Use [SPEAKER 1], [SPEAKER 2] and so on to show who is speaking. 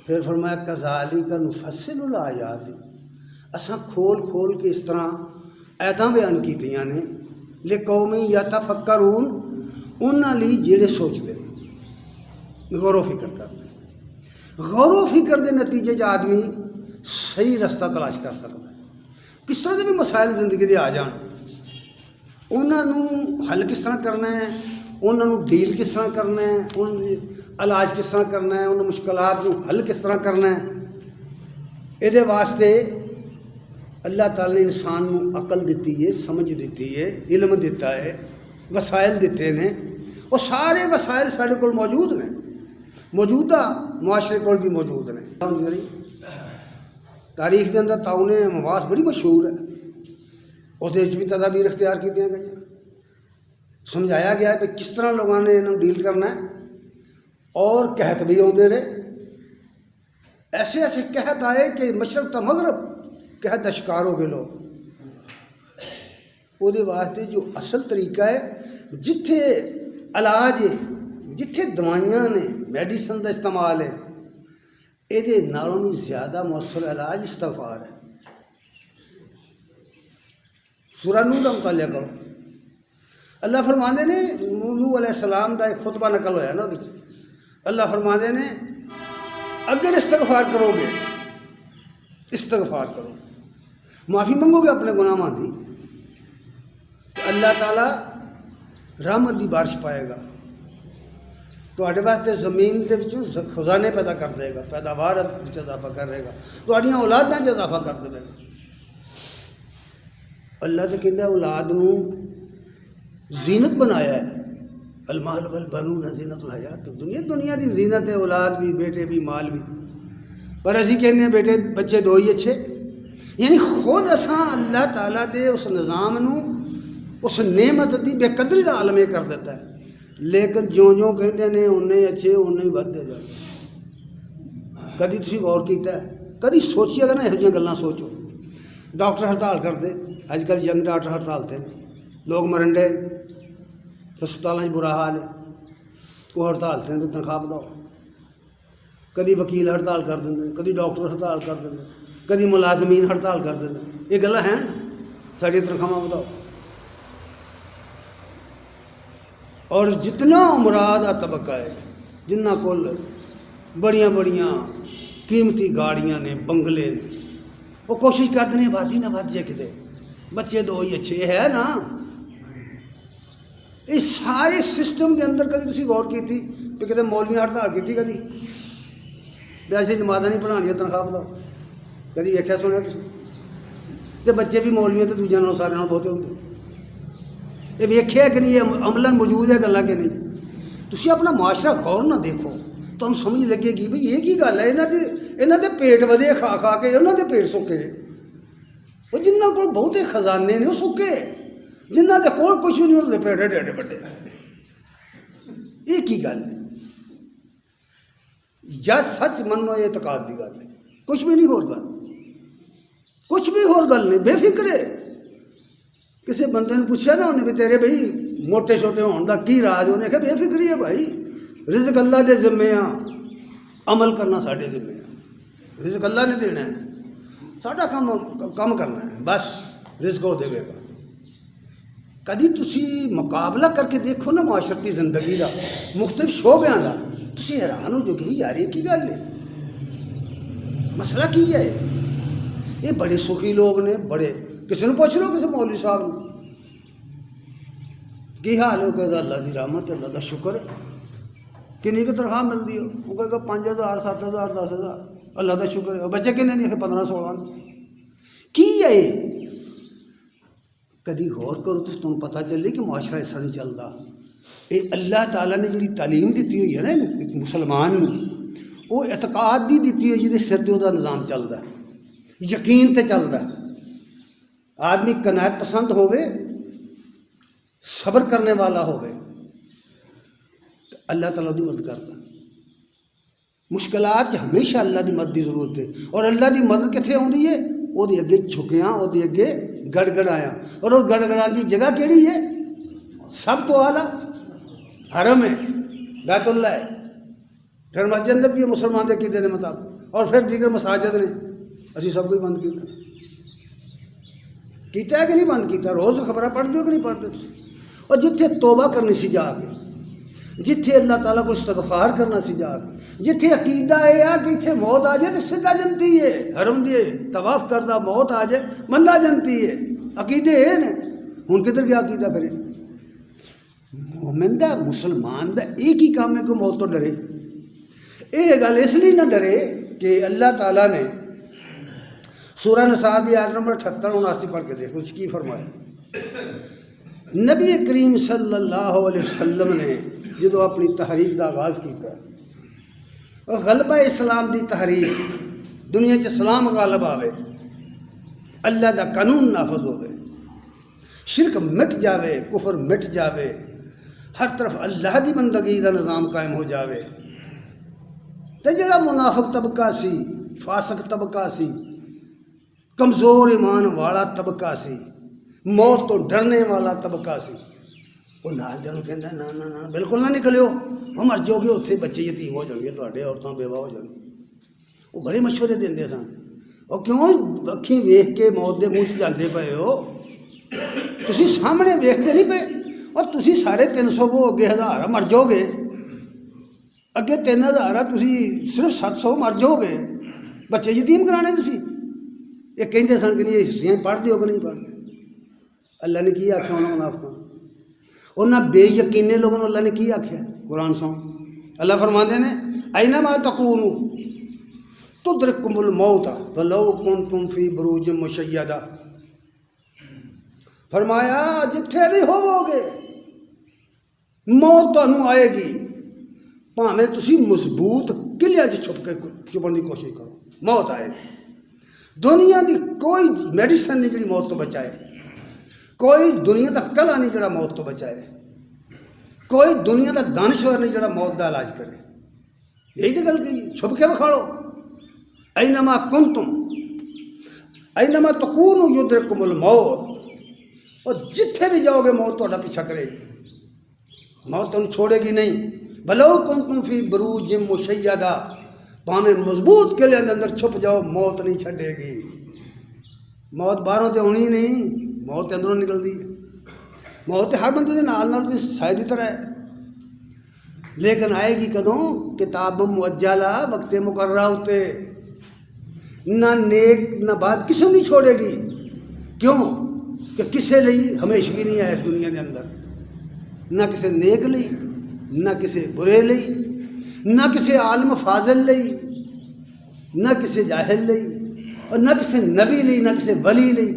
[SPEAKER 1] پھر فرمایا کذالک نفصل الآیات، اساں کھول کھول کے اس طرح ایتاں بیان کیتیاں نے لقوم یتفکرون، انہاں لئی جڑے سوچدے غور و فکر کرتے، غور و فکر دے نتیجے چ آدمی صحیح رستہ تلاش کر سکتا ہے۔ کس طرح کے بھی مسائل زندگی دے آ جان، انہاں نوں حل کس طرح کرنا ہے، انہاں نوں ڈیل کس طرح کرنا ہے، ان علاج کس طرح کرنا ہے، ان مشکلات نوں حل کس طرح کرنا ہے، یہ واسطے اللہ تعالی نے انسان نوں عقل دیتی ہے، سمجھ دیتی ہے، علم دیتا ہے، وسائل دیتے ہیں، وہ سارے وسائل سارے کول موجود نے، موجودہ معاشرے کول بھی موجود نے۔ تاریخ کے اندر تعاون امواس بڑی مشہور ہے، اس بھی تدابیر اختیار کی گئی، سمجھایا گیا ہے کہ کس طرح لوگوں نے انہوں ڈیل کرنا ہے، اور قحط بھی آتے رہے، ایسے ایسے قحط آئے کہ مشرق تا مغرب قحط کا شکار ہو گئے لوگ۔ وہ واسطے جو اصل طریقہ ہے، جتھے علاج ہے، جتھے دوائیاں نے، میڈیسن کا استعمال ہے، یہ نالوں بھی زیادہ مؤثر علاج استغفار ہے۔ سورہ نوح کا مطالعہ کرو، اللہ فرماندے نے، نوح علیہ السلام کا ایک خطبہ نقل ہوا نا، اللہ فرماندے نے اگر استغفار کرو گے، استغفار کرو، معافی منگو گے اپنے گناہاں دی، تو اللہ تعالیٰ رحمت دی بارش پائے گا، تواڈے واسطے زمین دے وچوں خزانے پیدا کر دے گا، پیداوار وچ اضافہ کرے گا، تواڈیاں اولاداں وچ اضافہ کر دے گا۔ اللہ تو کہتا ہے اولاد نوں زینت بنایا ہے، المال والبنون زینت الحیات الدنیا، دنیا دی زینت ہے، اولاد بھی، بیٹے بھی، مال بھی، پر اسی کہنے ہیں بیٹے بچے دو ہی اچھے، یعنی خود اساں اللہ تعالیٰ دے اس نظام نوں، اس نعمت دی بے قدری دا عالم کر دیتا ہے، لیکن جوں جوں کہندے نے اُنے اچھے اُنے ہی ودھدے جاندے۔ کدی تسی غور کیتا ہے، کدی سوچیے گا نا، یہو جہاں گلاں سوچو۔ ڈاکٹر ہڑتال کرتے، اج کل ینگ ڈاکٹر ہڑتال تے لوگ مرن ڈے، ہسپتالوں برا حال ہے، وہ ہڑتال تے تنخواہ بداؤ، کدی وکیل ہڑتال کر دیں، کدی ڈاکٹر ہڑتال کر دیں، کدی ملازمین ہڑتال کر دیں، یہ گلاں ہیں ساری تنخواہ بداؤ۔ اور جتنا مراد آ طبقہ ہے، جنہ کول بڑیاں بڑیاں قیمتی گاڑیاں نے، بنگلے نے، وہ کوشش کرتے ہیں بازی نہ بج جائے کتے، بچے دو ہی اچھے ہے نا۔ اس سارے سسٹم کے اندر کدی تسی غور کی تھی کہ کتے مولویاں ہڑتال کی تھی، کدی ویسے نمازاں نہیں پڑھانیاں تنخواہ بداؤ، کدی ویکھیا سنیا تسی؟ تے بچے بھی مولویاں تے دوجیاں نال سارے نال بہتے ہوندے، یہ ویکھیا کہ نہیں، یہ عملاً موجود ہے گلاں کہ نہیں؟ تسی اپنا معاشرہ غور نہ دیکھو تو سمجھ لگے گی بھئی یہ کی گل ہے، انہاں دے پیٹ ودے کھا کھا کے انہاں دے پیٹ سکے، وہ جنہاں کول بہتے خزانے نے وہ سکے، جنہاں دے کول کچھ نہیں انہاں دے پیٹ ایڈے ایڈے بڑے۔ یہ کی گل ہے؟ یا سچ منو اعتقاد دی گل ہے، کچھ بھی نہیں ہور گل، کچھ بھی ہور گل نہیں، بے فکر ہے۔ کسی بندے نے پوچھا نا انہیں بھی تیرے بھائی موٹے چھوٹے ہونے کا کی راج، انہیں کہا بے فکری ہے بھائی، رزق اللہ دے ذمے آ، عمل کرنا ساڈے ذمے آ، رزق اللہ نے دینا ہے، ساڈا کام کرنا ہے، بس رزق وہ دے گا۔ کدی تسی مقابلہ کر کے دیکھو نا معاشرتی زندگی دا، مختلف شعبیاں دا، تسی حیران ہو جو کہ یار یہ کی گل ہے، مسئلہ کی ہے؟ یہ بڑے سخی لوگ نے، بڑے، کسی نے پوچھ لو، کسی مولوی صاحب نے کی حال ہے، کہ اللہ کی رحمت، اللہ کا شکر ہے، کنی کی تنخواہ ملتی ہے، وہ کہے گا 5,000 7,000 10,000، اللہ کا شکر ہے، بچے کنے نہیں ہے 15 16 کی ہے یہ؟ کدی غور کرو تو تمہیں پتہ چلے کہ معاشرہ ایسا نہیں چلتا۔ یہ اللہ تعالیٰ نے جڑی تعلیم دیتی ہوئی ہے نا ایک مسلمان نو، وہ اعتقاد دی دیتی ہے جہدے سر تے دا نظام چلتا ہے، یقین تے چلتا ہے۔ آدمی قناعت پسند ہوئے، صبر کرنے والا ہوئے، تو اللہ تعالیٰ دی مدد کرتا ہے۔ مشکلات ہمیشہ اللہ دی مدد کی ضرورت ہے، اور اللہ دی مدد کتنے آتی ہے؟ وہ اگے جھکیاں، وہ اگے گڑ گڑایا، اور وہ گڑ گڑان کی جگہ کیڑی ہے؟ سب تو اعلیٰ حرم ہے، بیت اللہ ہے، پھر مسجد بھی ہے مسلمان کے عقیدے کے مطابق، اور پھر دیگر مساجد نے اسی سب کو ہی بند کیتا ہے کہ نہیں بند کیتا؟ روز خبریں پڑھتے ہو کہ نہیں پڑھتے؟ اور جتھے توبہ کرنی سی جا کے، جتھے اللہ تعالیٰ کو استغفار کرنا سی جا کے، جتھے عقیدہ ہے کہ اتنے موت آ جائے تو سدھا جنتی ہے، حرم دیے طواف کردہ موت آ جائے بندہ جنتی ہے، عقیدے ہے نا۔ ہوں کدھر گیا عقیدہ پھر؟ مومن دا مسلمان دا ایک ہی کام ہے کہ موت تو ڈرے۔ یہ گل اس لیے نہ ڈرے کہ اللہ تعالیٰ نے سورہ نساء دی آیت نمبر 78 79 پڑھ کے دیکھو کی فرمایا۔ نبی کریم صلی اللہ علیہ وسلم نے جدو اپنی تحریک کا آغاز کیا، غلبہ اسلام دی تحریک، دنیا چ اسلام غالب آوے، اللہ دا قانون نافذ ہوئے، شرک مٹ جاوے، کفر مٹ جاوے، ہر طرف اللہ دی بندگی دا نظام قائم ہو جاوے، تے جڑا منافق طبقہ سی، فاسق طبقہ سی، کمزور ایمان والا طبقہ سی، موت تو ڈرنے والا طبقہ سی، وہ نال جنوں کہندا نا نا نا بالکل نہ نکلیو، وہ مر جاؤ گے، اتنے بچے یتیم ہو جان گے، تواڈے عورتاں بیوہ ہو جان گے۔ وہ بڑے مشورے دیندے سن، اور کیوں اکھیں ویکھ کے موت دے منہ چ جاندے پئے ہو؟ تسی سامنے ویکھدے نہیں پئے، اور تسی سارے 300 وہ اگے 1000 مر جاؤ گے، اگے 3000 تسی صرف 700 مر جاؤ گے، بچے یتیم کرانے تسی۔ یہ کہندے سن کہ نہیں یہ ہسٹریاں پڑھ دیو کہ نہیں پڑھ؟ اللہ نے کی آخیا انہوں منافقاں، انہاں بے یقینے لوگوں اللہ نے کی آخیا؟ قرآن سن اللہ فرماندے نے اینما تکونوا تدرککم الموت ولو کنتم فی بروج مشیدہ، فرمایا جتھے بھی ہوو گے موت تانوں آئے گی، بھاویں تسی مضبوط قلعے چ چھپن کی کوشش کرو، موت آئے گی۔ دنیا دی کوئی میڈیسن نہیں جڑی موت تو بچائے، کوئی دنیا دا کلا نہیں جڑا موت تو بچائے، کوئی دنیا دا دانشور نہیں جڑا موت دا علاج کرے۔ یہی تو گل کہی، چھپ کے بکھاڑو، اینما کنتم اینما تکونوا یدرککم الموت، اور جتھے بھی جاؤ گے موت تہاڈا پیچھا کرے گی، موت تمہیں چھوڑے گی نہیں۔ بلو کنتم فی بروج مشیدہ، پاویں مضبوط قلعے اندر چھپ جاؤ موت نہیں چھڈے گی۔ موت باہروں تے ہونی نہیں، موت اندروں نکلتی ہے۔ موت ہر بندے دے نال نال سائے دی طرح ہے، لیکن آئے گی کدوں؟ کتاب مؤجلہ، وقت مقررہ ہوتے، نہ نیک نہ بات کسی نہیں چھوڑے گی۔ کیوں کہ کسے لئی ہمیشگی نہیں ہے اس دنیا دے اندر، نہ کسے نیک لئی، نہ کسے برے لئی، نہ کسے عالم فاضل لئی، نہ کسے جاہل لئی، اور نہ کسے نبی لئی، نہ کسے ولی لئی،